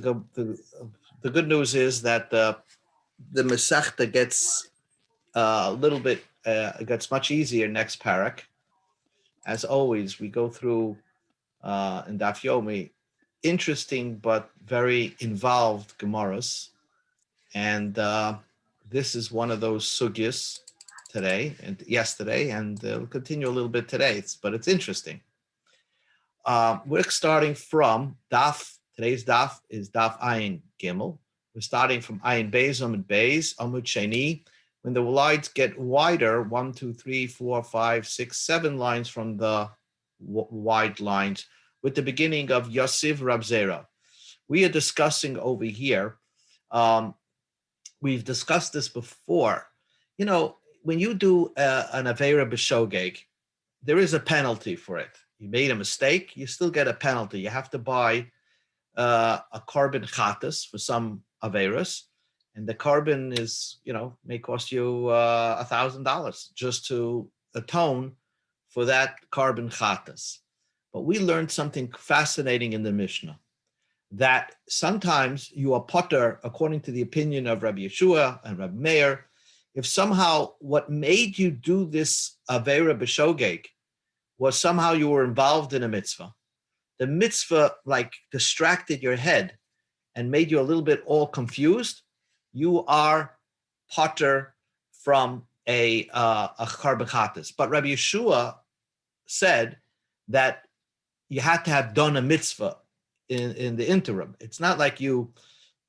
the good news is that the Masechta gets a little bit, it gets much easier next parak. As always, we go through in Daf Yomi interesting but very involved Gemaras. And this is one of those sugyas today and yesterday, and we'll continue a little bit today, but it's interesting. We're starting from Daf. Today's Daf is Daf Ayin Gimel. We're starting from Ayin Beis, Amud Beis, Amud Sheni. When the lines get wider, 1, 2, 3, 4, 5, 6, 7 lines from the wide lines, with the beginning of Yosiv Rab Zera. We are discussing over here. We've discussed this before. You know, when you do an Avera B'Shogeg, there is a penalty for it. You made a mistake, you still get a penalty. You have to buy a carbon chatas for some Averas, and the carbon is, may cost you $1,000 just to atone for that carbon chatas. But we learned something fascinating in the Mishnah, that sometimes you are potter, according to the opinion of Rabbi Yeshua and Rabbi Meir, if somehow what made you do this Avera B'Shogeg was somehow you were involved in a mitzvah. The mitzvah distracted your head and made you a little bit all confused. You are potter from a carbon chatas. But Rabbi Yeshua said that you had to have done a mitzvah in the interim. It's not like you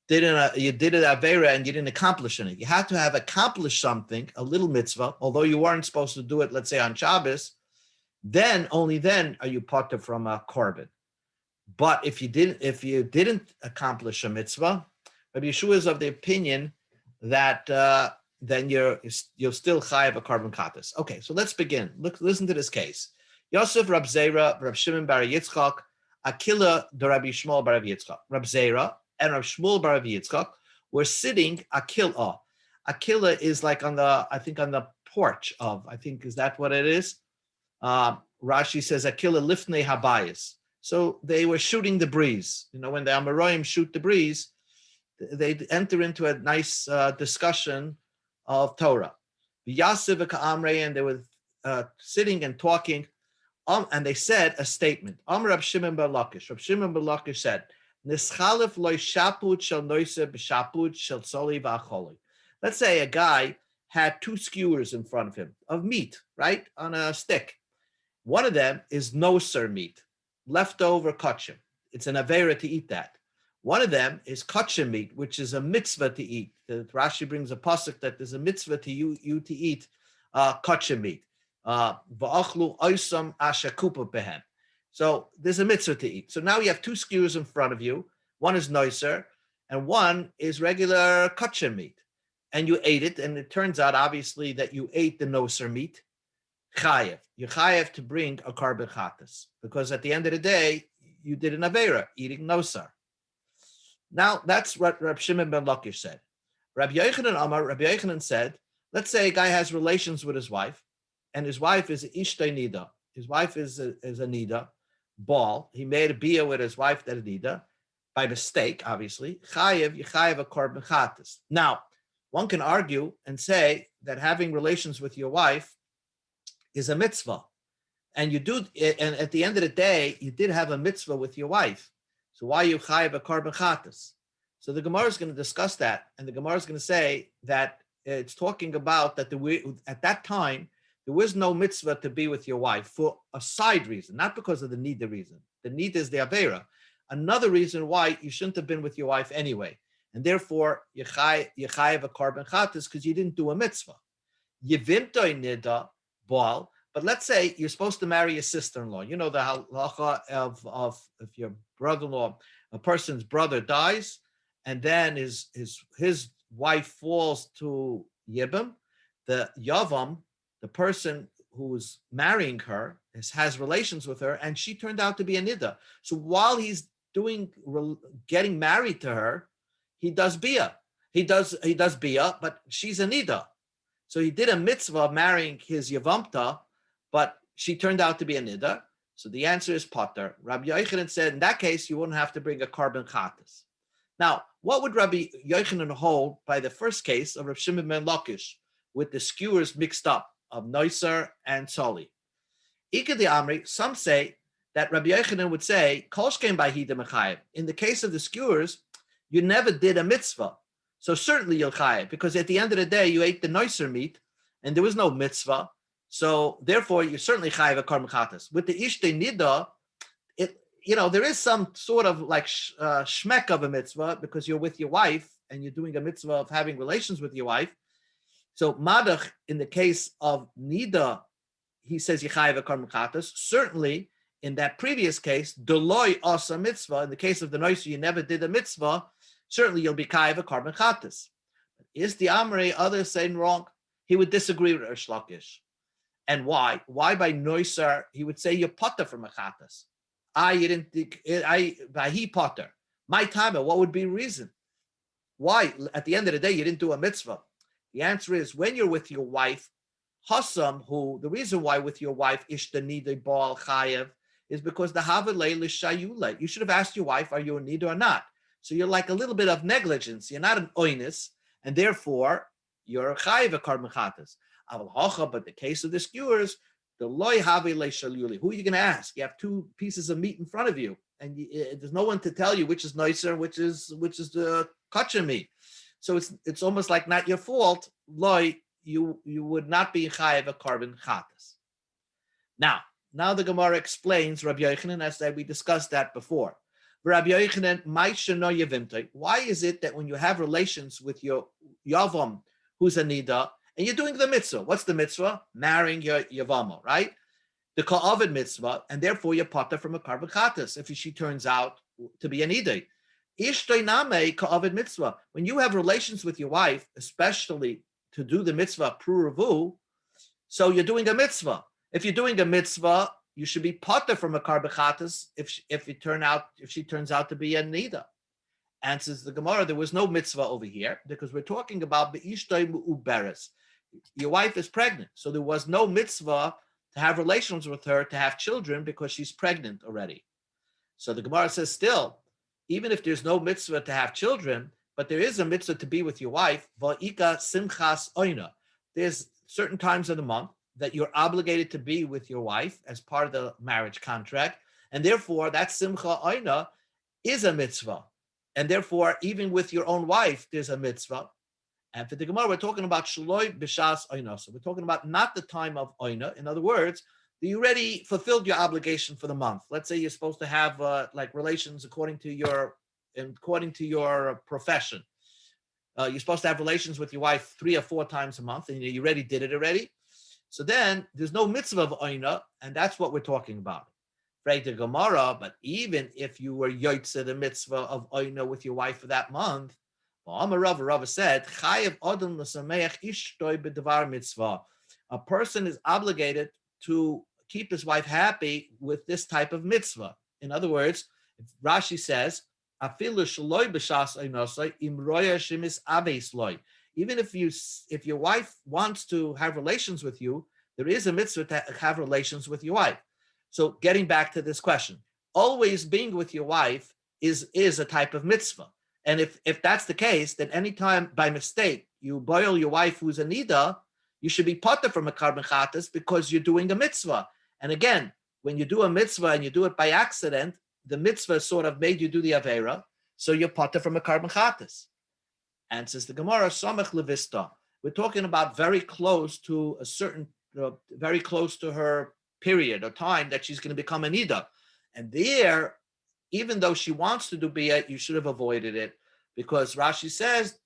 did an Avera and you didn't accomplish anything. You had to have accomplished something, a little mitzvah, although you weren't supposed to do it, let's say on Shabbos. Then, only then are you potter from a korban. But if you didn't accomplish a mitzvah, Rabbi Yeshua is of the opinion that then you're still chayav a carbon katas. Okay, so let's begin. Listen to this case. Yosef Rab Zera, Rab Shimon bar Yitzchak, Akila de Rabbi Shmuel bar Rabbi Yitzchak. Rab Zera and Rab Shmuel bar Rabbi Yitzchak were sitting Akila. Akila is like on the porch of, is that what it is? Rashi says Akila lifnei habayis. So they were shooting the breeze. When the Amoraim shoot the breeze, they enter into a nice discussion of Torah. And they were sitting and talking, and they said a statement. Rab Shimon bar Lakish. Rab Shimon bar Lakish said, "Nischalef loy shaput shel noise b'shaput shel soli v'acholi." Let's say a guy had 2 skewers in front of him of meat, right, on a stick. One of them is noser meat, leftover kachim. It's an avera to eat that. One of them is kachim meat, which is a mitzvah to eat. The Rashi brings a pasuk that there's a mitzvah to you to eat kachim meat. Va'achlu oisam ashakupa behem. So there's a mitzvah to eat. So now you have 2 skewers in front of you. One is noiser, and one is regular kachim meat. And you ate it, and it turns out, obviously, that you ate the noser meat. Chayev. You're chayev to bring a carbon chatas, because at the end of the day, you did an avera, eating nosar. Now, that's what Rab Shimon ben Lakish said. Rabbi Yochanan said, let's say a guy has relations with his wife, and his wife is ishtay nida. His wife is a nida, ball. He made a bia with his wife that a nida, by mistake, obviously. Chayev, you chayev a carbon chatas. Now, one can argue and say that having relations with your wife is a mitzvah. And you do, and at the end of the day, you did have a mitzvah with your wife. So why you chayav a carbon chatas? So the Gemara is going to discuss that, and the Gemara is going to say that it's talking about that at that time, there was no mitzvah to be with your wife for a side reason, not because of the nida reason. The nida is the avera. Another reason why you shouldn't have been with your wife anyway. And therefore, you chayav a carbon chatas because you didn't do a mitzvah. Yivimtoi nida bal. But let's say you're supposed to marry a sister-in-law. You know the halacha of if your brother-in-law, a person's brother dies, and then his wife falls to Yibam, the Yavam, the person who's marrying her, has relations with her, and she turned out to be a nida. So while he's getting married to her, he does bia. He does bia, but she's a nida. So he did a mitzvah of marrying his Yavamta, but she turned out to be a nida. So the answer is potter. Rabbi Yochanan said, in that case, you wouldn't have to bring a carbon chatas. Now, what would Rabbi Yochanan hold by the first case of Rav Shimon ben Lakish with the skewers mixed up of Noiser and Tzoli? Ikad the Amri, some say that Rabbi Yochanan would say, Kolshkein by Hida Mechayev. In the case of the skewers, you never did a mitzvah. So certainly you'll chayev, because at the end of the day, you ate the Noiser meat and there was no mitzvah. So therefore, you certainly chayev a karban chatas. With the Ishtei Nida, there is some sort of like shmek of a mitzvah because you're with your wife and you're doing a mitzvah of having relations with your wife. So madach, in the case of Nida, he says Yechayev a karban chatas. Certainly, in that previous case, Deloy asa mitzvah. In the case of the Noiser, you never did a mitzvah. Certainly, you'll be chayev a karban chatas. Is the Amrei others saying wrong? He would disagree with Rish Lakish. And why? Why by Noiser he would say you're potter from a chatas? By he potter. My time, what would be the reason? Why? At the end of the day, you didn't do a mitzvah. The answer is when you're with your wife, Hassam, who the reason why with your wife Ishtanide Baal Chayev is because the Havalei Lishayule. You should have asked your wife, are you a nida or not? So you're like a little bit of negligence. You're not an oinus, and therefore you're a chayev a karban chatas. But the case of the skewers, the loy Havalei Shaluli. Who are you going to ask? You have two pieces of meat in front of you, and there's no one to tell you which is nicer, which is the kosher meat. So it's almost like not your fault. Loy, you would not be chayev a karban chatas. Now the Gemara explains Rabbi Yochanan, as we discussed that before. Rabbi Yochanan, why is it that when you have relations with your yavam, who's a nida, and you're doing the mitzvah, what's the mitzvah? Marrying your yavama, right? The ka'avid mitzvah, and therefore you're potter from a karban chatas if she turns out to be a nida. Ishtoi name ka'avid mitzvah. When you have relations with your wife, especially to do the mitzvah pru'ravu, so you're doing a mitzvah. If you're doing a mitzvah, you should be potter from a karban chatas if she turns out to be a nida. Answers the Gemara, there was no mitzvah over here because we're talking about be'ishtoi mu'uberes. Your wife is pregnant, so there was no mitzvah to have relations with her to have children because she's pregnant already. So the Gemara says still, even if there's no mitzvah to have children, but there is a mitzvah to be with your wife, va'ika simchas oina. There's certain times of the month that you're obligated to be with your wife as part of the marriage contract. And therefore, that simcha oina is a mitzvah. And therefore, even with your own wife, there's a mitzvah. And for the Gemara, we're talking about shaloi b'shas oina. So we're talking about not the time of oina. In other words, you already fulfilled your obligation for the month. Let's say you're supposed to have like relations according to your profession. You're supposed to have relations with your wife 3 or 4 times a month, and you already did it already. So then there's no mitzvah of oina, and that's what we're talking about. Right, the Gemara, but even if you were yotze the mitzvah of oina with your wife for that month, Rava said, Chayev odom l'sameach ishtoi b'davar mitzvah. A person is obligated to keep his wife happy with this type of mitzvah. In other words, Rashi says, afilu shaloi b'shas oinosai im roya shemis aves loy. Even if your wife wants to have relations with you, there is a mitzvah to have relations with your wife. So getting back to this question, always being with your wife is a type of mitzvah. And if that's the case, then anytime by mistake you boil your wife who's a nida, you should be potter from a karban chatas because you're doing a mitzvah. And again, when you do a mitzvah and you do it by accident, the mitzvah sort of made you do the avera, so you're potter from a karban chatas. And says the Gemara, Samech Levista, we're talking about very close to a certain, very close to her period or time that she's going to become a nida. And there, even though she wants to do biyah, you should have avoided it because Rashi says,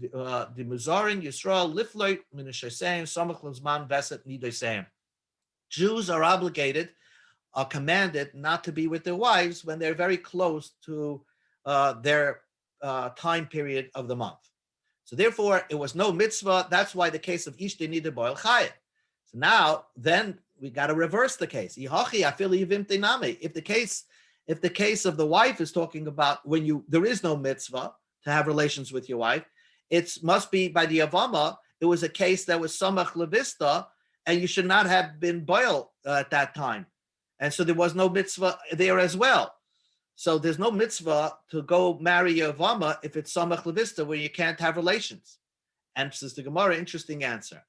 the Muzarin Yisrael Lifloy Minashasayim Samech Lezman Veset Nidasayim. Jews are obligated, are commanded not to be with their wives when they're very close to their time period of the month. So therefore, it was no mitzvah. That's why the case of Ishtei Nida Boil Chayet. So now, then we got to reverse the case. If the case of the wife is talking about when there is no mitzvah to have relations with your wife, it must be by the Avama. It was a case that was Samach Levista, and you should not have been boil at that time. And so there was no mitzvah there as well. So there's no mitzvah to go marry your Yavama if it's Samach Levista where you can't have relations. And says the Gemara, interesting answer.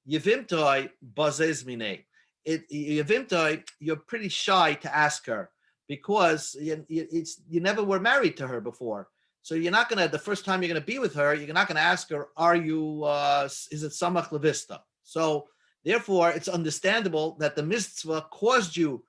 Yevimtoi bazez mine. Yevimtoi, you're pretty shy to ask her because you never were married to her before. So you're not gonna, the first time you're gonna be with her, you're not gonna ask her, are you, is it Samach Levista? So therefore, it's understandable that the mitzvah caused you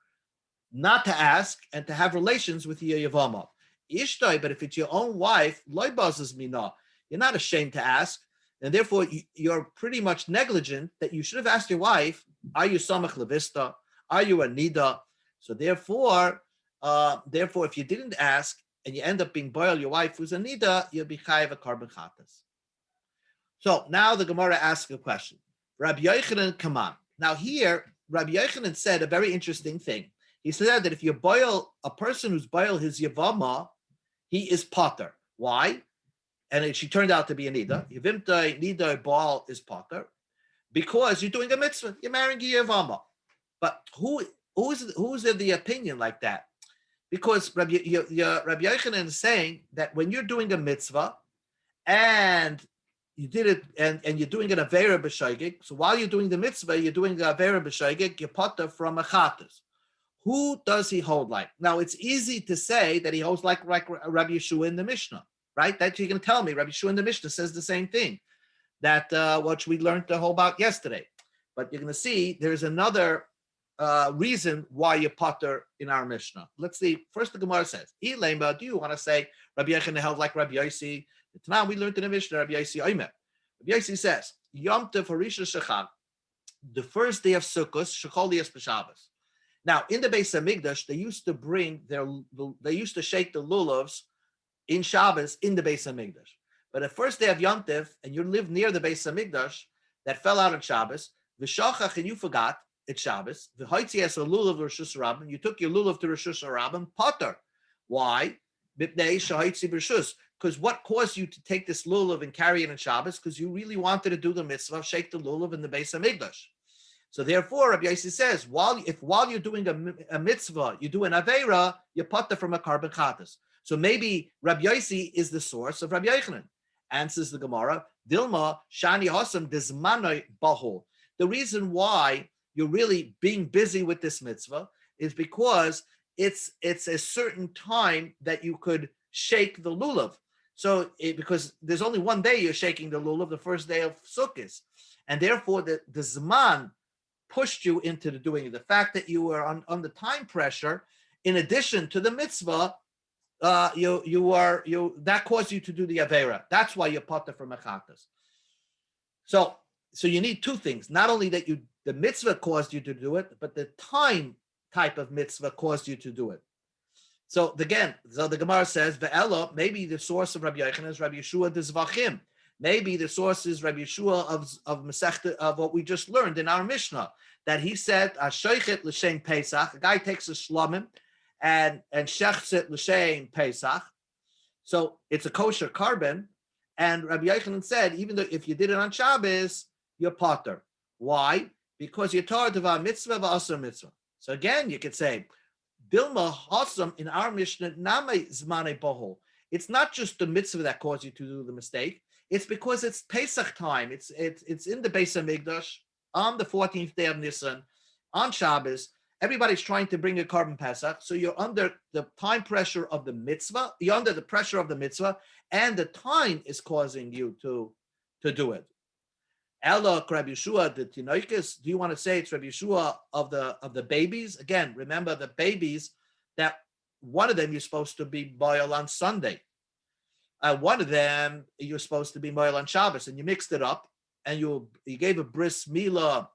not to ask and to have relations with your Yavama. Ishtoi, but if it's your own wife, loy bazez mina, you're not ashamed to ask. And therefore, you're pretty much negligent that you should have asked your wife, are you Samach Levista? Are you a Nida? So therefore, if you didn't ask and you end up being boiled, your wife who's a Nida, you'll be chayav a carbon chatas. So now the Gemara asks a question. Rabbi Yochanan, come on. Now here, Rabbi Yochanan said a very interesting thing. He said that if you boil a person who's boiled his Yavama, he is potter. Why? And she turned out to be a Nida. Yevimtai Nida Baal is potter because you're doing a mitzvah. You're marrying your Yavama. But who's of the opinion like that? Because Rabbi Yochanan is saying that when you're doing a mitzvah and you did it and you're doing an Avera B'Shaygig, so while you're doing the mitzvah, you're doing the Avera B'Shaygig, you're potter from a chatas. Who does he hold like? Now, it's easy to say that he holds like Rabbi Yeshua in the Mishnah, right? That you're going to tell me. Rabbi Yeshua in the Mishnah says the same thing, that what we learned the whole about yesterday. But you're going to see there's another reason why you potter in our Mishnah. Let's see. First, the Gemara says, Ilema, do you want to say Rabbi Yochanan held like Rabbi Yossi? Now we learned in the Mishnah, Rabbi Yossi Omer. Rabbi Yossi says, Yom Tov Harisha Shechag, the first day of Sukkot, Shechol Yas B'Shabbos. Now, in the Beis Hamikdash, they used to shake the lulavs in Shabbos in the Beis Hamikdash. But the first day of Yom Tov, and you live near the Beis Hamikdash that fell out on Shabbos, v'shachach, and you forgot it's Shabbos, v'hoitzi es a lulav Rishus Rabbim, you took your lulav to Rishus Rabbim, potter. Why? Because what caused you to take this lulav and carry it in Shabbos? Because you really wanted to do the mitzvah, shake the lulav in the Beis Hamikdash. So therefore, Rabbi Yossi says, while you're doing a mitzvah, you do an aveira, you potter from a carbon chatas. So maybe Rabbi Yossi is the source of Rabbi Yochanan. Answers the Gemara, Dilma shani hasam dizmanoi bahol. The reason why you're really being busy with this mitzvah is because it's a certain time that you could shake the lulav. So because there's only one day you're shaking the lulav, the first day of Sukkot, and therefore the zman pushed you into doing it. The fact that you were under time pressure, in addition to the mitzvah, that caused you to do the avera. That's why you're potter from mechatas. So you need two things: not only that the mitzvah caused you to do it, but the time type of mitzvah caused you to do it. So the Gemara says, "Ve'elo." Maybe the source of Rabbi Yochanan is Rabbi Yeshua d'Zvachim. Maybe the source is Rabbi Yeshua of Masechta, of what we just learned in our Mishnah, that he said, "Ashoichet l'shem Pesach." A guy takes a shlomim and shechs it l'shem Pesach, so it's a kosher carbon. And Rabbi Yochanan said, even though if you did it on Shabbos, you're potter. Why? Because you're tar d'va mitzvah v'asur mitzvah. So again, you could say, Dilma hasam in our Mishnah name zmane bohol. It's not just the mitzvah that caused you to do the mistake. It's because it's Pesach time. It's in the Beis Hamikdash on the 14th day of Nisan, on Shabbos. Everybody's trying to bring a carbon Pesach, so you're under the time pressure of the mitzvah. You're under the pressure of the mitzvah, and the time is causing you to do it. Ella Rabbi Yeshua the Tinoikis. Do you want to say it's Rabbi Yeshua of the babies? Again, remember the babies that one of them you're supposed to be boiled on Sunday. One of them you're supposed to be moil on Shabbos, and you mixed it up, and you gave a bris milah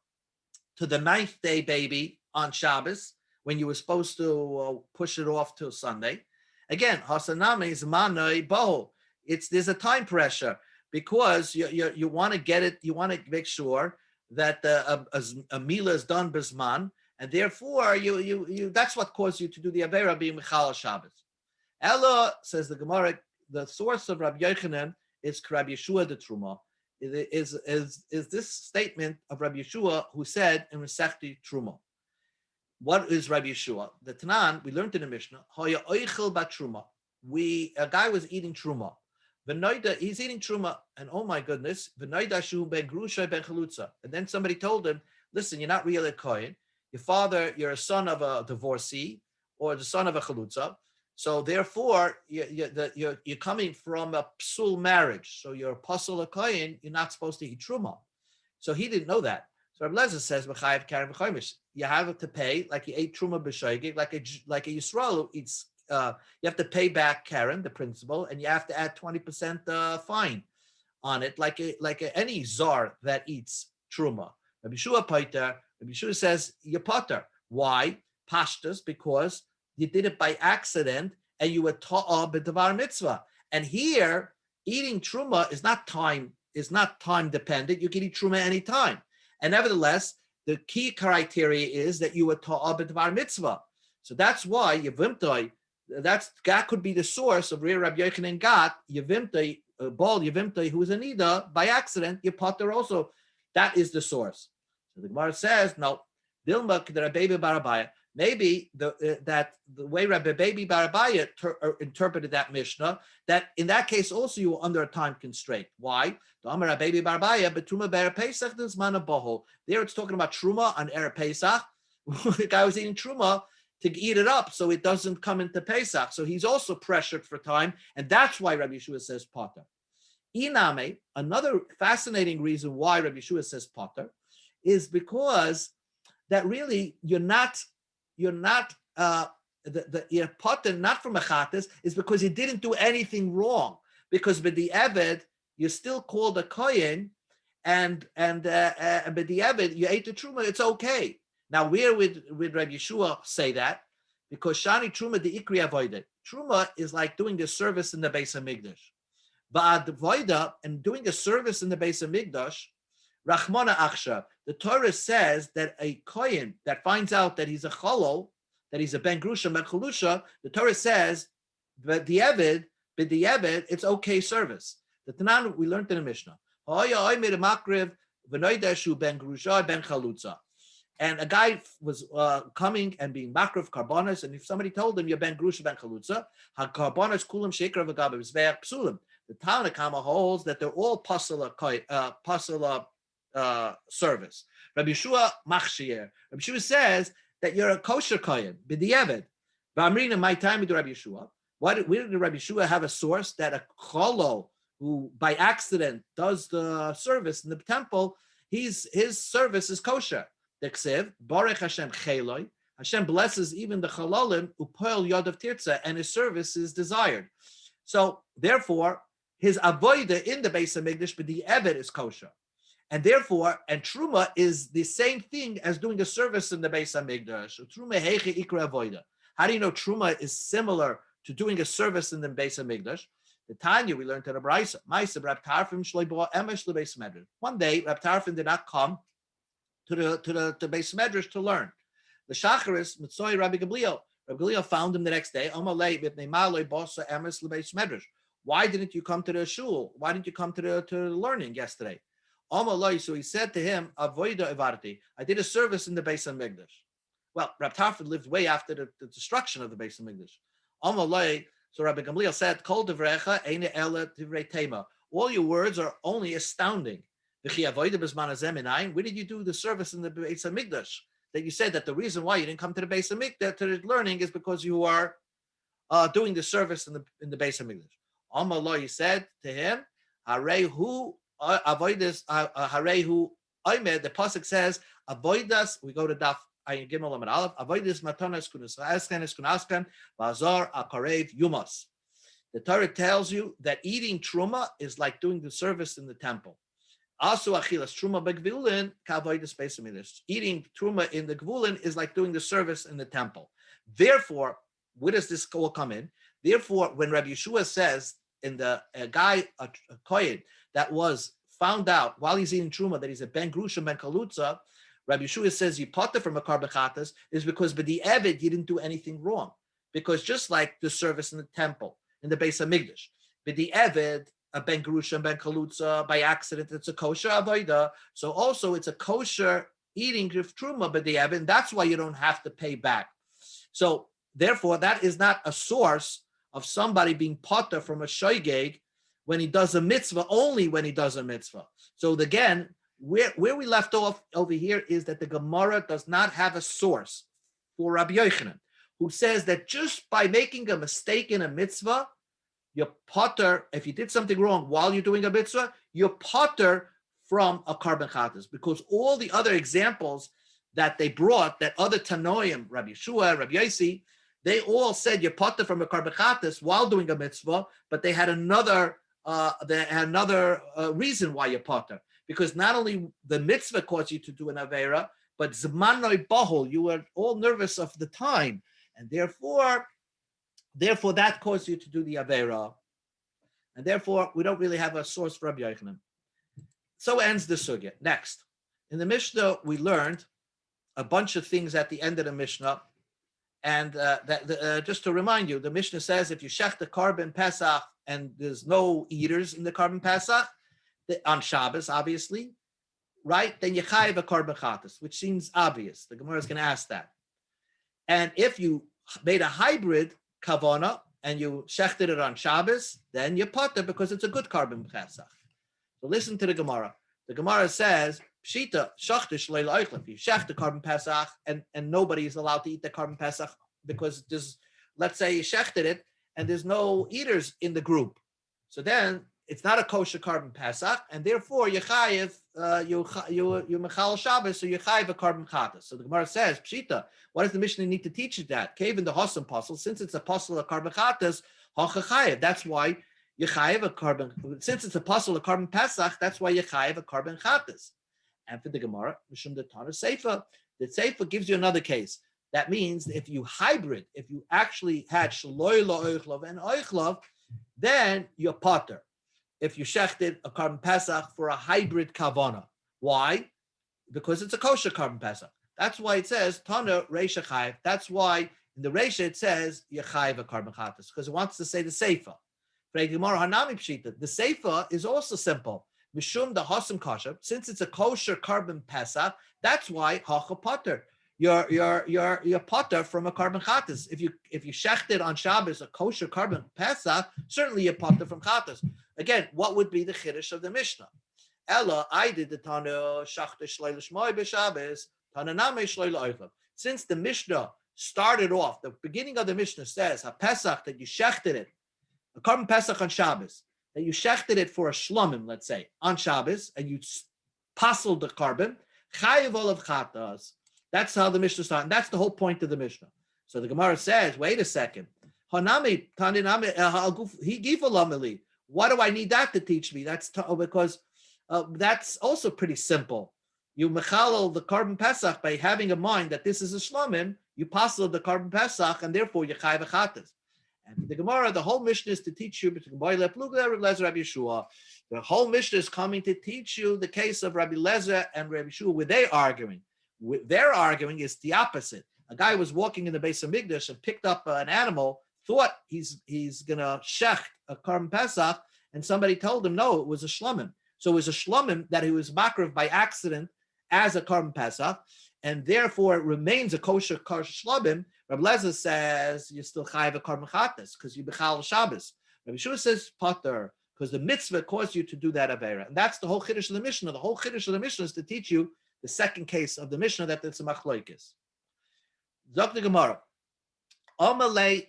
to the 9th day baby on Shabbos when you were supposed to push it off till Sunday. Again, hasaname is manoi boho. There's a time pressure because you want to get it. You want to make sure that a milah is done bisman, and therefore you that's what caused you to do the avera being mechal Shabbos. Ella, says the Gemara, the source of Rabbi Yochanan is Rabbi Yeshua de Truma. Is this statement of Rabbi Yeshua who said in Masechta Truma. What is Rabbi Yeshua? The Tanan, we learned in the Mishnah, Hoya oichel bat truma. A guy was eating truma. V'noida, he's eating truma, and oh my goodness, v'noida shu ben grusha ben chalutza. And then somebody told him, listen, you're not really a kohen. Your father, you're a son of a divorcee or the son of a chalutza. So therefore, you're coming from a psul marriage. So you're a pasul a kohen, you're not supposed to eat truma. So he didn't know that. So Rabbi Lezer says, you have to pay like you ate truma b'shoigig, like a Yisrael who eats. You have to pay back Karen, the principal, and you have to add 20% fine on it, like any czar that eats truma. Rabbi Yeshua Paiter, Rabbi Yeshua says you're pater. Why? Pashtus, because you did it by accident and you were ta'ah b'davar mitzvah. And here, eating truma is not time dependent. You can eat truma anytime. And nevertheless, the key criteria is that you were ta'ah b'davar mitzvah. So that's why Yevimtoi, that could be the source of Reir Rabbi Yochanan got Yevimtoi, Bal Yevimtoi, who is a nida by accident. Your potter also, that is the source. So the Gemara says, no, Dilma Rabbi Barabaya. Maybe that the way Rabbi Baby Barabaya interpreted that Mishnah, that in that case also you were under a time constraint. Why? There it's talking about truma on Erev Pesach. The guy was eating truma to eat it up so it doesn't come into Pesach. So he's also pressured for time, and that's why Rabbi Yeshua says potter. Iname, another fascinating reason why Rabbi Yeshua says potter is because that really you're potter not from mechates is because you didn't do anything wrong. Because b'di'eved you're still called a kohen, and b'di'eved you ate the truma, it's okay. Now, where would Rabbi Yeshua say that? Because Shani Truma the Ikri avoided. Truma is like doing a service in the Beis Hamikdash. But Voida and doing a service in the Beis Hamikdash, Rachmana Achsha, the Torah says that a Kohen that finds out that he's a Cholol, that he's a Ben Grusha, Ben Chalusha, the Torah says, b'di'eved, it's okay service. The Tanan, we learned in the Mishnah. Ben Grusha, Ben Chalutza. And a guy was coming and being makriv karbonos, and if somebody told him you're ben grusha ben chalutza, ha karbonos kulam sheker v'gabe v'zveach psulim. The Talmud holds that they're all pasala service. Rabbi Yeshua machshir. Rabbi Yeshua says that you're a kosher kohen b'di'eved. V'amrin in my time with Rabbi Yeshua. Where did Rabbi Yeshua have a source that a cholo who by accident does the service in the temple, his service is kosher? Baruch Hashem Cheloi. Hashem blesses even the Chalalim upoel yod of tirza, and his service is desired. So therefore, his avoida in the Beis Hamikdash, but the evet is kosher, and therefore, and truma is the same thing as doing a service in the Beis Hamikdash. Truma heiche ikra avoida. How do you know truma is similar to doing a service in the Beis Hamikdash? The Tanya we learned in the Brayso. Ma'aseh Rab Tarfim shleibo emesh leBeis Medrash. One day, Rab Tarfim did not come to the Beis Medrash to learn. The Shacharis Mitzoi Rabbi Gamliel. Rabbi Gamliel found him the next day. Why didn't you come to the shul? Why didn't you come to the learning yesterday? So he said to him, Avoida Ivarti. I did a service in the Beis Hamikdash. Well, Rab Tarfon lived way after the destruction of the Beis Hamikdash. So Rabbi Gamliel said, Kol devrecha eine ele divrei tema. All your words are only astounding. Where did you do the service in the Beis Hamikdash? That you said that the reason why you didn't come to the Beis Hamikdash to the learning is because you are doing the service in the Beis Hamikdash. Amallah, he said to him, Harehu avoidas harehu oimed. The pasuk says avoidas. We go to Daf Ayin Gimel Amud Aleph. Avoidas matanas kunaskan bazar akarev yumas. The Torah tells you that eating truma is like doing the service in the temple. Also, achilas truma begvulin kavoidus Beis Hamikdash. Eating truma in the gvulin is like doing the service in the temple. Therefore, where does this all come in? Therefore, when Rabbi Yeshua says in a kohen that was found out while he's eating truma that he's a ben grusha ben kalutza, Rabbi Yeshua says you potter from a karbachatas is because by the evid you didn't do anything wrong. Because just like the service in the temple in the Beis Hamikdash, by the evid a ben grusha ben kalutza by accident it's a kosher avoida, so also it's a kosher eating truma b'diavad, and that's why you don't have to pay back. So therefore, that is not a source of somebody being potter from a shoygeg when he does a mitzvah, only when he does a mitzvah. So again, where we left off over here is that the Gemara does not have a source for Rabbi Yochanan, who says that just by making a mistake in a mitzvah, you're potter. If you did something wrong while you're doing a mitzvah, you're potter from a carbon chatas, because all the other examples that they brought, that other Tanoim, Rabbi Yeshua, Rabbi Yosi, they all said you're potter from a carbon chatas while doing a mitzvah, but they had another reason why you're potter, because not only the mitzvah caused you to do an avera, but zmanoi bahol, you were all nervous of the time, and therefore that caused you to do the avera, and therefore we don't really have a source for Rabbi Yochanan. So ends the sugya. Next, in the Mishnah we learned a bunch of things at the end of the Mishnah, and just to remind you, the Mishnah says if you shech the carbon Pesach and there's no eaters in the carbon Pesach on Shabbos, obviously, right? Then you chayiv a carbon chatas, which seems obvious. The Gemara is going to ask that. And if you made a hybrid kavana and you shechted it on Shabbos, then you potter because it's a good carbon Pesach. So listen to the Gemara. The Gemara says, Pshita, shachtish leil oichlef. You shech the carbon Pesach and nobody is allowed to eat the carbon Pesach because there's, let's say you shechted it and there's no eaters in the group. So then it's not a kosher carbon Pesach, and therefore you chayiv, you mechal Shabbos, so you chayiv a carbon chatas. So the Gemara says, Pshita, what does the Mishnah need to teach you that? Cave in the Hossam puzzle, since it's a puzzle of carbon chatas, hacha chayiv. That's why you chayiv a carbon, since it's a puzzle of carbon Pesach, that's why you chayiv a carbon chatas. And for the Gemara, Mishum the Tana Seifa, the Seifa gives you another case. That means if you hybrid, if you actually had shaloi lo oichlov and oichlov, then you're potter. If you shechted a carbon Pesach for a hybrid kavana. Why? Because it's a kosher carbon Pesach. That's why it says Tana Reisha Chayiv. That's why in the Reisha it says Yechayiv a carbon chatas, because it wants to say the Seifa. The Seifa is also simple. Mishum the Hossam kosher, since it's a kosher carbon Pesach, that's why Hacha potter. You're potter from a carbon chatas. If you shechted on Shabbos a kosher carbon Pesach, certainly you're potter from chatas. Again, what would be the chiddush of the Mishnah? Ella, I did the Tana shachta shleil shmoi b'Shabbos, Tana name shleil oichlov. Since the Mishnah started off, the beginning of the Mishnah says a Pesach that you shechted it, a carbon Pesach on Shabbos, that you shechted it for a shlomim, let's say, on Shabbos, and you passled the carbon, chayiv olav chatas. That's how the Mishnah started. And that's the whole point of the Mishnah. So the Gemara says, wait a second. Hanami, taninami, he gave a lameli. Why do I need that to teach me? That's because that's also pretty simple. You mechalel the carbon Pesach by having in mind that this is a shlomim, you passel the carbon Pesach, and therefore you chayiv chatas. And the Gemara, the whole Mishnah is to teach you, the whole Mishnah is coming to teach you the case of Rabbi Lezer and Rabbi Yeshua, where they're arguing. Their arguing is the opposite. A guy was walking in the base of Migdash and picked up an animal, thought he's going to shecht a carbon Pesach, and somebody told him, no, it was a shlomim. So it was a shlomim that he was makriv by accident as a carbon Pesach, and therefore it remains a kosher shlomim. Rabbi Lezer says you still chayiv a carbon chatas because you bechal Shabbos. Rabbi Yeshua says potter because the mitzvah caused you to do that avera, and that's the whole chiddush of the Mishnah. The whole chiddush of the Mishnah is to teach you the second case of the Mishnah that it's a machloikis. Zok the Gemara, Amalei.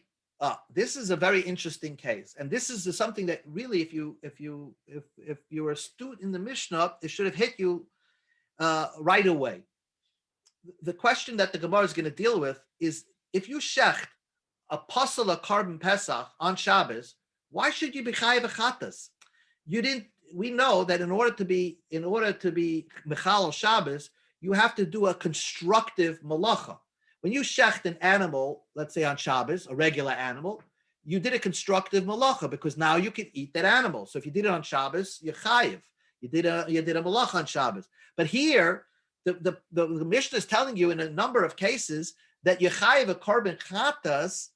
This is a very interesting case, and this is something that really, if you're astute in the Mishnah, it should have hit you right away. The question that the Gemara is going to deal with is: if you shecht a pasal of carbon Pesach on Shabbos, why should you be chayiv chatas? We know that in order to be mechal Shabbos, you have to do a constructive malacha. When you shecht an animal, let's say on Shabbos, a regular animal, you did a constructive malacha because now you can eat that animal. So if you did it on Shabbos, you're chayiv. You did a malacha on Shabbos. But here, the Mishnah is telling you in a number of cases that you chayiv a carbon chatas,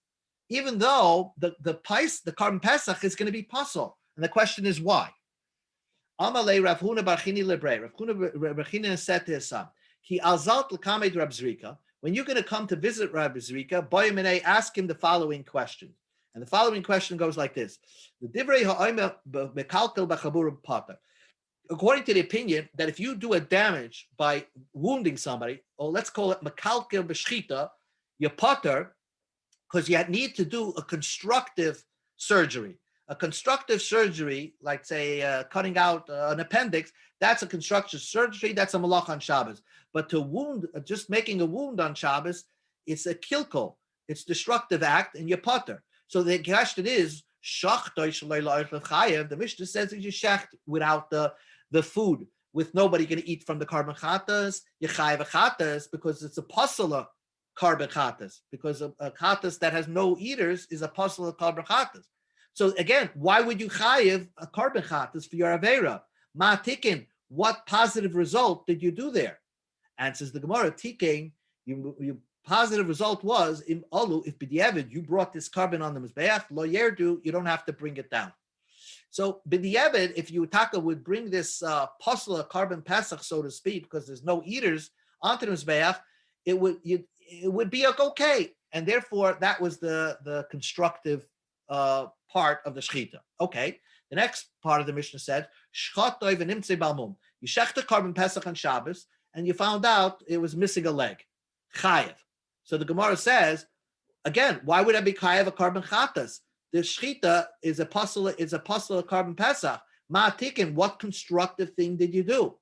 even though the carbon Pesach is going to be pasal. And the question is why? Amalei Rav Huna Bar Chini Lebrei. Rav Huna Bar Chini said to his son, Ki alzalt l'kamed Rab Zrika. When you're going to come to visit Rabbi Zrika, Boyamene, ask him the following question. And the following question goes like this. The divrei ha'omer mekalkel b'chabur pata. According to the opinion that if you do a damage by wounding somebody, or let's call it mekalkel b'shchita, you potter, because you need to do a constructive surgery. A constructive surgery, like say cutting out an appendix, that's a constructive surgery, that's a malach on Shabbos. But to wound, just making a wound on Shabbos, it's a kilkel, it's destructive act, and you potter. So the question is, the Mishnah says that you shecht without the food, with nobody going to eat from the carbon chatas, you chayev chatas, because it's a pasala carbon chatas, because a chatas that has no eaters is a pasala carbon chatas. So again, why would you chayev a carbon chatas for your avera? Ma tikin, what positive result did you do there? Answers the Gemara, tikin, your positive result was, im alu, if b'diavad, you brought this carbon on the mizbeach, lo yerdu, you don't have to bring it down. So b'diavad, if you taka would bring this pasla carbon pesach, so to speak, because there's no eaters onto the mizbeach, it would be okay. And therefore, that was the constructive part of the shechita. Okay. The next part of the Mishnah said, Shchat toiv v'nimtzei balmum. You shecht the carbon pesach on Shabbos, and you found out it was missing a leg. Chayev. So the Gemara says, again, why would I be chayev a carbon chatas? The shechita is a puzzle of carbon pesach. Ma tikin, what constructive thing did you do?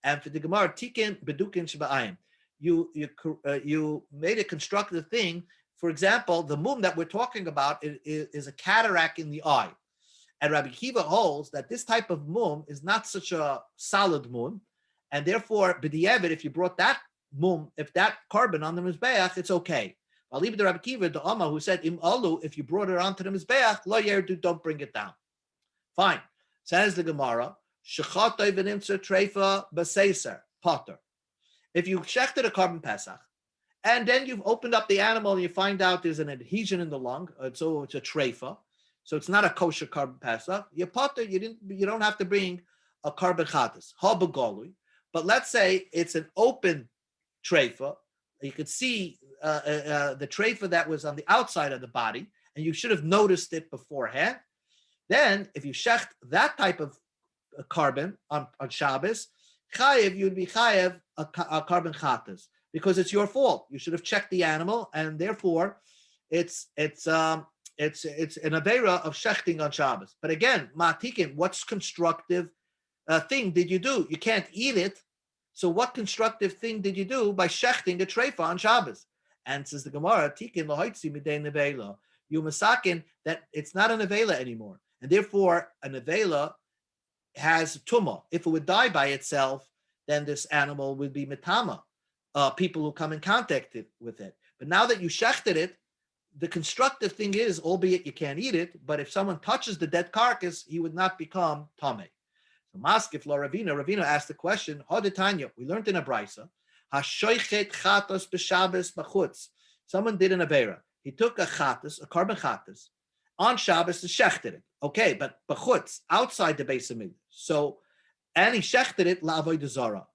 And for the Gemara, tikin bedukin sheba'ayim. You made a constructive thing. For example, the mum that we're talking about is a cataract in the eye. And Rabbi Kiva holds that this type of mum is not such a solid mum, and therefore, b'diavad, if you brought that mum, if that carbon on the mizbeach, it's okay. I'll leave it to Rabbi Kiva, the Amma, who said, Im alu, if you brought it onto the mizbeach, lo yerdu, don't bring it down. Fine. Says the Gemara, shechatay v'nimtzer treifa b'seiser, potter. If you shechted a carbon pesach, and then you've opened up the animal and you find out there's an adhesion in the lung, so it's a treifa, so it's not a kosher carbon pesach, you potter, you don't have to bring a carbon chatas, ha b'golui. But let's say it's an open treifa, you could see the treifa that was on the outside of the body, and you should have noticed it beforehand. Then, if you shecht that type of carbon on Shabbos, chayev, you'd be chayev a carbon chatas, because it's your fault. You should have checked the animal, and therefore, it's an avera of shechting on Shabbos. But again, ma'atikin, what's constructive thing did you do? You can't eat it. So what constructive thing did you do by shechting a treifa on Shabbos? And says the Gemara, tikin lohoitzi midei nevela. You masakin that it's not an nevela anymore, and therefore a nevela has tumah. If it would die by itself, then this animal would be mitama. People who come in contact with it. But now that you shechted it, the constructive thing is, albeit you can't eat it, but if someone touches the dead carcass, he would not become tameh. So Maskif la Ravina asked the question, Hodetanya, we learned in a brisa, Hashoichet chatos b'Shabbos b'chutz. Someone did an avera. He took a chatos, a carbon chatos, on Shabbos and shechted it. Okay, but b'chutz, outside the Beis Hamikdash. So, and he shechted it la'avodah zarah.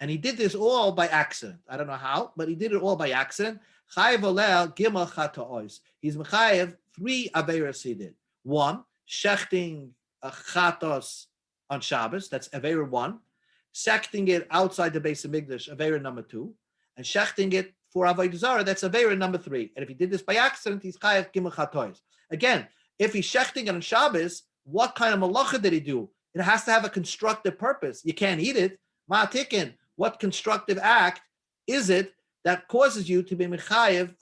And he did this all by accident. I don't know how, but he did it all by accident. Chayev oleh gimel chatoos. He's mechayev 3 averas he did. 1, shechting a chatos on Shabbos, that's avera 1. Shechting it outside the Beis Hamikdash, avera number 2. And shechting it for avodah zarah, that's avera number 3. And if he did this by accident, he's chayev gimel chatoos. Again, if he's shechting it on Shabbos, what kind of malacha did he do? It has to have a constructive purpose. You can't eat it. Ma'atikin, what constructive act is it that causes you to be mechayev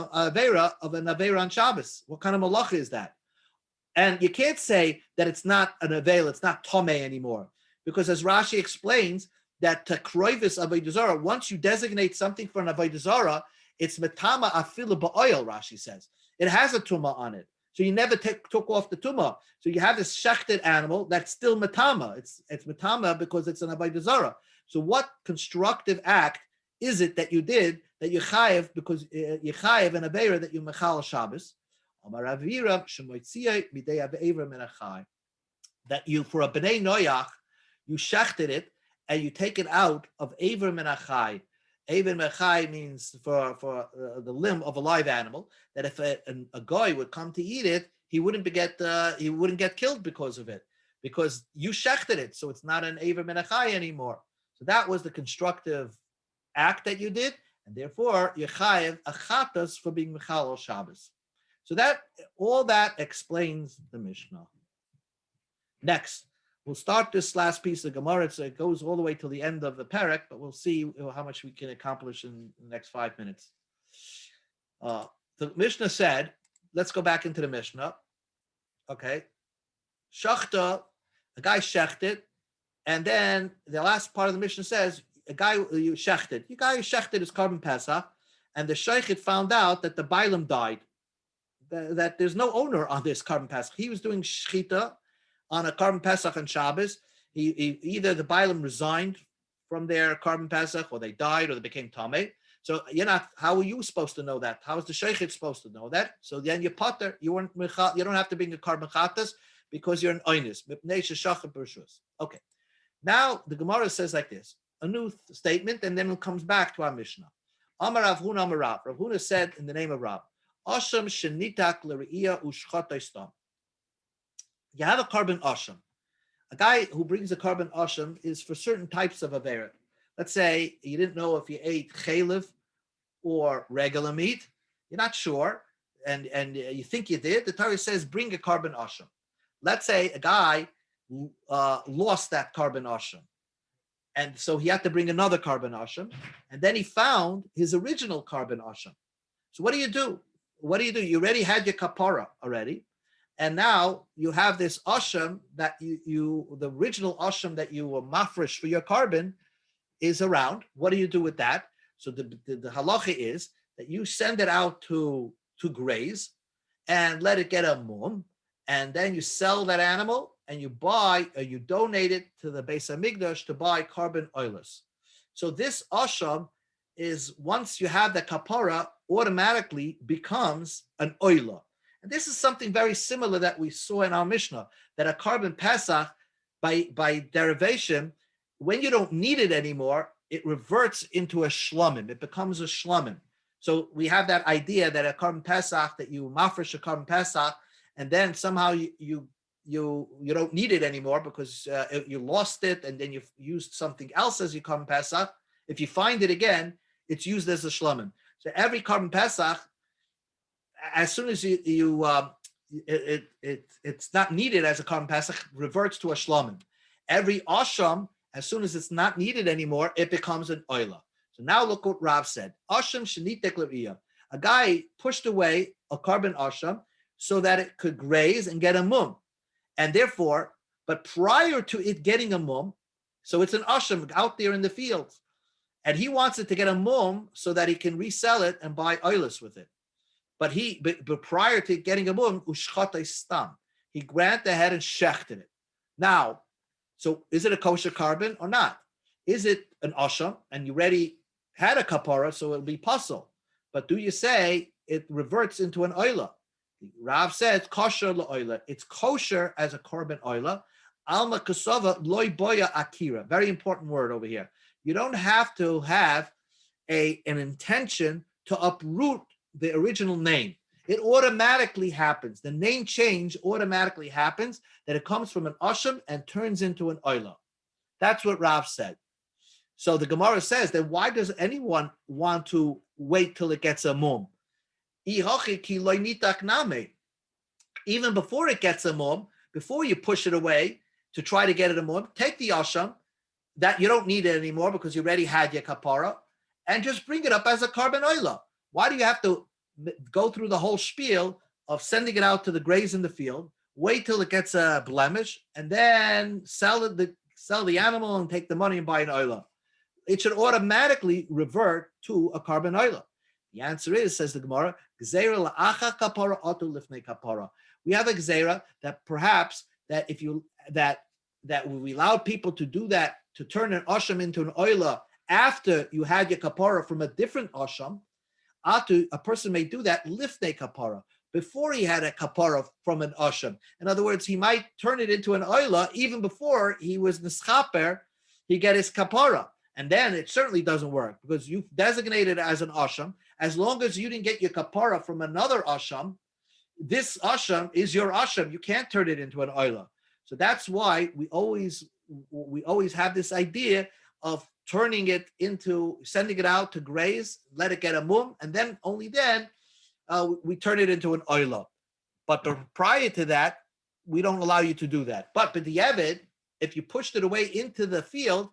avera of an avera on Shabbos? What kind of malacha is that? And you can't say that it's not an avera, it's not tomei anymore, because as Rashi explains that kroivis avodah zarah, once you designate something for an avodah zarah, it's metama afilu ba'oil. Rashi says it has a tumah on it. So you never took off the tumah. So you have this shechted animal that's still matama. It's matama because it's an avodah zarah. So what constructive act is it that you did that you chayev, because you chayev an avera that you mechal Shabbos? That you, for a bnei noyach, you shechted it, and you take it out of Aver Menachai. Aver Menachai means for the limb of a live animal, that if a guy would come to eat it, he wouldn't get killed because of it, because you shechted it, so it's not an Aver Menachai anymore. So that was the constructive act that you did, and therefore you chayev a chatas for being mechalel Shabbos. So that all that explains the Mishnah. Next, we'll start this last piece of Gemara. So it goes all the way till the end of the parak, but we'll see how much we can accomplish in the next 5 minutes. The Mishnah said, let's go back into the Mishnah. Okay, shachta, a guy shechted, and then the last part of the Mishnah says, a guy you shechted. The guy who shechted is Karban Pesach, and the sheikhid found out that the Bailam died, that there's no owner on this Karban Pesach. He was doing shechita on a Karban Pesach and Shabbos. He either the Bailam resigned from their Karban Pesach, or they died, or they became Tameh. So how are you supposed to know that? How is the sheikhid supposed to know that? So then you potter, you don't have to bring a Karban Chatas because you're an Oynis. Okay. Now the Gemara says like this, a new statement, and then it comes back to our Mishnah. Amar Rav Huna Amar Rav. Rav Huna said in the name of Rav, Asham shenitak l're'iyah u'shchata stam. You have a Karban Asham. A guy who brings a Karban Asham is for certain types of avera. Let's say you didn't know if you ate chaylev or regular meat. You're not sure, and you think you did. The Torah says bring a Karban Asham. Let's say a guy lost that Karban Asham, and so he had to bring another Karban Asham, and then he found his original Karban Asham. So what do you do? What do? You already had your kapara already, and now you have this Asham that the original Asham that you were mafresh for your carbon is around. What do you do with that? So the halacha is that you send it out to graze and let it get a mum, and then you sell that animal and you donate it to the Beis Hamikdash to buy carbon oilers. So this asham is, once you have the kapara, automatically becomes an oiler. And this is something very similar that we saw in our Mishnah, that a carbon pesach, by derivation, when you don't need it anymore, it reverts into a shlomim. It becomes a shlomim. So we have that idea that a carbon pesach, that you mafresh a carbon pesach, and then somehow you don't need it anymore because you lost it, and then you've used something else as your carbon pesach. If you find it again, it's used as a shlomim. So every carbon pesach, as soon as it's not needed as a carbon pesach, reverts to a shlomim. Every asham, as soon as it's not needed anymore, it becomes an oila. So now look what Rav said. Asham shenitek l'riyah. A guy pushed away a carbon asham so that it could graze and get a mum. And therefore, but prior to it getting a mum, so it's an asham out there in the fields, and he wants it to get a mum so that he can resell it and buy oilers with it. But prior to getting a mum, ushchata stam, he grabbed ahead and shechted it. Now, so is it a kosher carbon or not? Is it an asham and you already had a kapara, so it'll be puzzle? But do you say it reverts into an oila? Rav says kosher la'oila. It's kosher as a carbon oila. Alma kasava loy boya akira. Very important word over here. You don't have to have an intention to uproot the original name. It automatically happens. The name change automatically happens, that it comes from an asham and turns into an oila. That's what Rav said. So the Gemara says that why does anyone want to wait till it gets a mum? Even before it gets a mum, before you push it away to try to get it a mum, take the asham that you don't need it anymore because you already had your kapara, and just bring it up as a carbon oila. Why do you have to go through the whole spiel of sending it out to the graze in the field, wait till it gets a blemish, and then sell the animal and take the money and buy an oila? It should automatically revert to a carbon oila. The answer is, says the Gemara, gzeira la'acha kapara atu lifnei kapara. We have a gzeira that perhaps that if you that we allowed people to do that, to turn an asham into an oila after you had your kapara from a different asham. Atu, a person may do that lifnei kapara, before he had a kapara from an asham. In other words, he might turn it into an oila even before he was nischaper he get his kapara. And then it certainly doesn't work because you've designated it as an asham. As long as you didn't get your kapara from another asham, this asham is your asham. You can't turn it into an oila. So that's why we always have this idea of turning it into, sending it out to graze, let it get a mum, and then only then we turn it into an oila. But prior to that, we don't allow you to do that. But the Evid, if you pushed it away into the field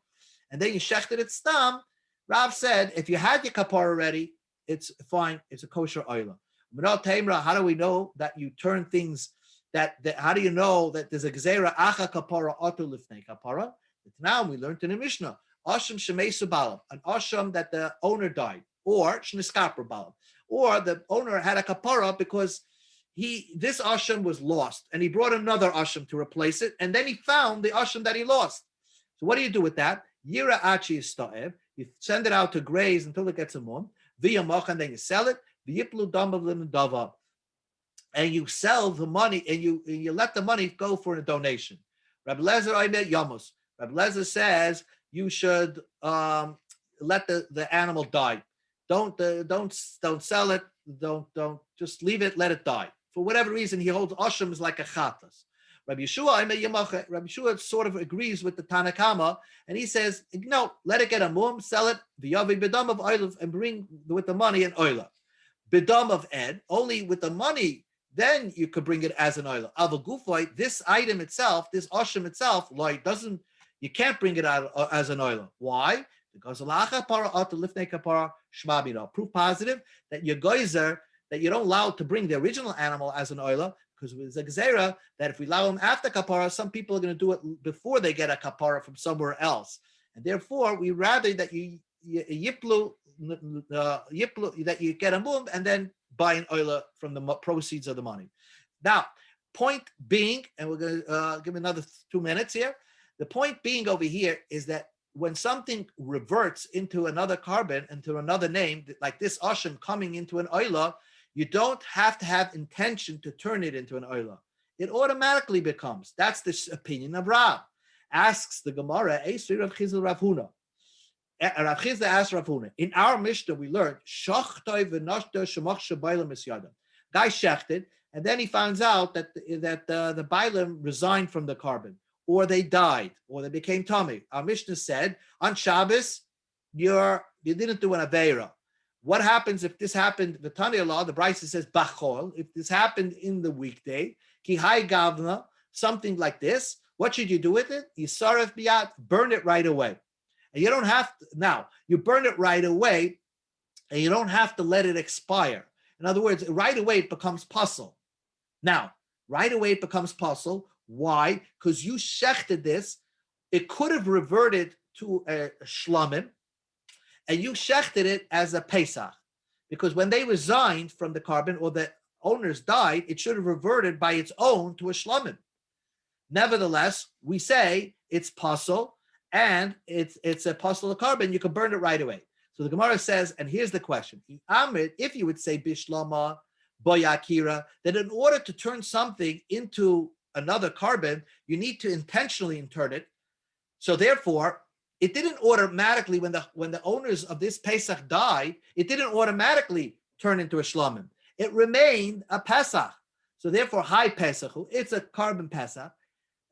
and then you shechted it stam, Rav said, if you had your kapara already, it's fine. It's a kosher oila. How do we know that you turn things that how do you know that there's a gzeira acha kapara otu lifnei kapara? Now we learned in the Mishnah, asham shemeisu balam, an asham that the owner died, or shniskapra balam, or the owner had a kapara because this asham was lost and he brought another asham to replace it, and then he found the asham that he lost. So what do you do with that? Yira achi ista'ev, you send it out to graze until it gets a mum, via moch, and then you sell it, v'yiplu damav l'nedava, and you sell the money and you let the money go for a donation. Rabbi Lezer Oimer Yamos. Rabbi Lezer says you should let the animal die. Don't sell it. Don't just leave it. Let it die. For whatever reason, he holds Asham is like a chatas. Rabbi Yeshua sort of agrees with the Tanakama, and he says, no, let it get a mum, sell it, v'yavi bedam of oilav, and bring with the money an oilav. Bedam of ed, only with the money, then you could bring it as an oilav. Avagufoi, this item itself, this Asham itself, you can't bring it out as an oilav. Why? Because proof positive that your geyser, that you don't allow to bring the original animal as an oilav, because there's a gzeira that if we allow them after kapara, some people are going to do it before they get a kapara from somewhere else, and therefore we rather that you yiplu that you get a mum and then buy an oila from the proceeds of the money. Now, point being, and we're going to give another 2 minutes here. The point being over here is that when something reverts into another carbon, into another name, like this asham coming into an oila, you don't have to have intention to turn it into an oila. It automatically becomes. That's the opinion of Rav. Asks the Gemara, Eisri Rav Chizl Rav Huna. Rav Chizl asked Rav Huna, in our Mishnah we learned, Shachtoi v'noshto shemach shebaylam misyadam. Guy shechted, and then he finds out that the Bailam resigned from the carbon, or they died, or they became tummy. Our Mishnah said, on Shabbos, you didn't do an Aveira. What happens if this happened, the Tanya law, the Brisa says, Bachol, if this happened in the weekday, Ki hai gavna, something like this, what should you do with it? Yisaref biyat, burn it right away. And you don't have to, now, you burn it right away, and you don't have to let it expire. In other words, right away it becomes puzzle. Now, right away it becomes puzzle. Why? Because you shechted this, it could have reverted to a shlamim, and you shechted it as a Pesach. Because when they resigned from the carbon, or the owners died, it should have reverted by its own to a shlamim. Nevertheless, we say it's puzzle, and it's a puzzle of carbon, you can burn it right away. So the Gemara says, and here's the question, if you would say bishlama boyakira, that in order to turn something into another carbon, you need to intentionally turn it. So therefore, it didn't automatically, when the owners of this Pesach died, it didn't automatically turn into a shlamim. It remained a Pesach. So therefore, high Pesach, it's a carbon Pesach.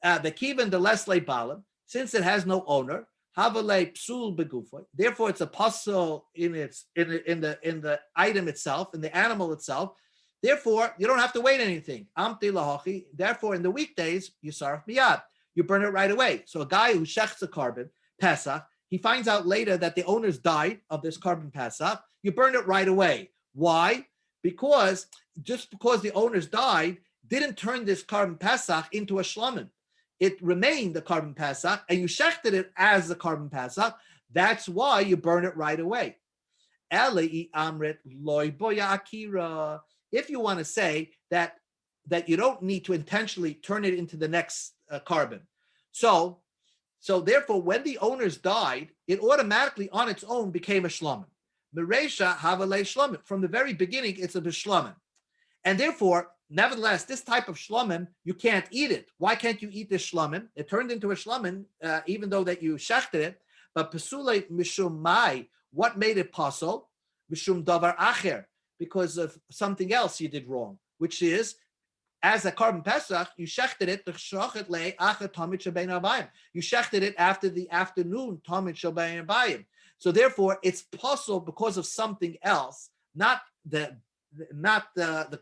The kivan the lesle balam, since it has no owner, havale psul begufoy. Therefore, it's a puzzle in the item itself, in the animal itself. Therefore, you don't have to wait anything. Amti lahachi. Therefore, in the weekdays, you sarf miyad. You burn it right away. So a guy who shechts a carbon Pesach, he finds out later that the owners died of this carbon Pesach. You burn it right away. Why? Because just because the owners died didn't turn this carbon Pesach into a shlamim. It remained the carbon Pesach, and you shechted it as the carbon Pesach. That's why you burn it right away. If you want to say that you don't need to intentionally turn it into the next carbon. So therefore, when the owners died, it automatically on its own became a shlamim. Meresha havale shlamim. From the very beginning, it's a b'shlamim. And therefore, nevertheless, this type of shlomim, you can't eat it. Why can't you eat this shlomim? It turned into a shlomim, even though that you shechted it. But pesule mishum mai, what made it pasul? Mishum davar acher, because of something else you did wrong, which is, as a carbon pesach, you shechted it. You shechted it after the afternoon tamid shabein abayim. So therefore, it's pasul because of something else, not the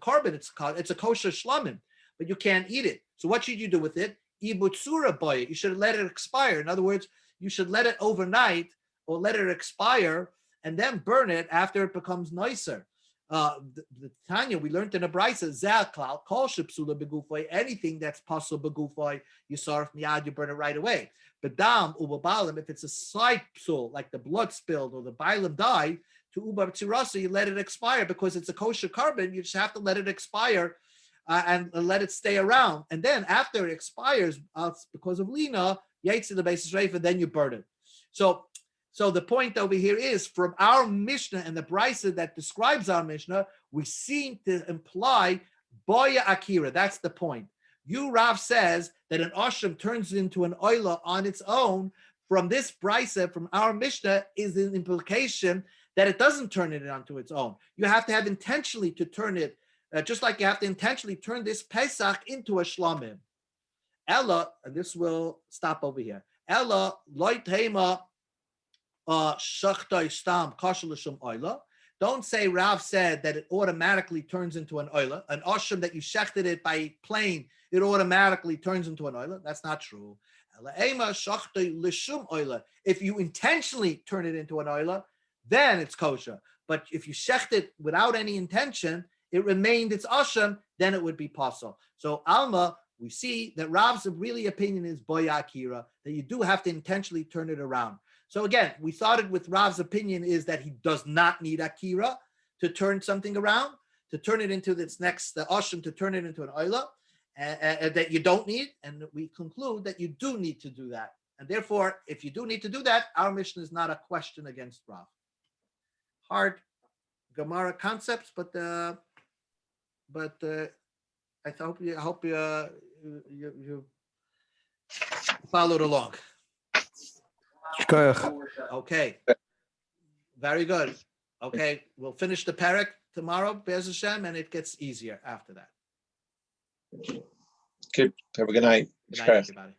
carbon. It's a kosher shlamim, but you can't eat it. So what should you do with it? Ibutsura boy. You should let it expire. In other words, you should let it overnight or let it expire and then burn it after it becomes nicer. The Tanya, we learned in a brisa, zaklal kol shepsula begufay, anything that's possible begufay, you sarf miyad, you burn it right away. But dam ubabalim, if it's a slight psul, like the blood spilled or the bilim died, to ubar tzirasa, you let it expire because it's a kosher carbon. You just have to let it expire and let it stay around. And then after it expires, because of lina, yaitz the basis reifa, then you burn it. So the point over here is, from our Mishnah and the brisa that describes our Mishnah, we seem to imply boya akira. That's the point. You, Rav, says that an ashram turns into an oila on its own. From this brisa, from our Mishnah, is an implication that it doesn't turn it onto its own. You have to have intentionally to turn it, just like you have to intentionally turn this Pesach into a shlamim. Ella, and this will stop over here. Ella loy tema. Don't say Rav said that it automatically turns into an oila. An ashram that you shechted it by plain, it automatically turns into an oila. That's not true. If you intentionally turn it into an oila, then it's kosher. But if you shecht it without any intention, it remained its ashram, then it would be possible. So Alma, we see that Rav's really opinion is boya akira, that you do have to intentionally turn it around. So again, we started with Rav's opinion is that he does not need akira to turn something around, to turn it into its next ashram, to turn it into an oila, that you don't need. And we conclude that you do need to do that. And therefore, if you do need to do that, our Mishnah is not a question against Rav. Hard Gemara concepts, but I hope you followed along. Okay, very good. Okay, we'll finish the parak tomorrow, Be'ez Hashem, and it gets easier after that. Good. Have a good night. Good night, everybody.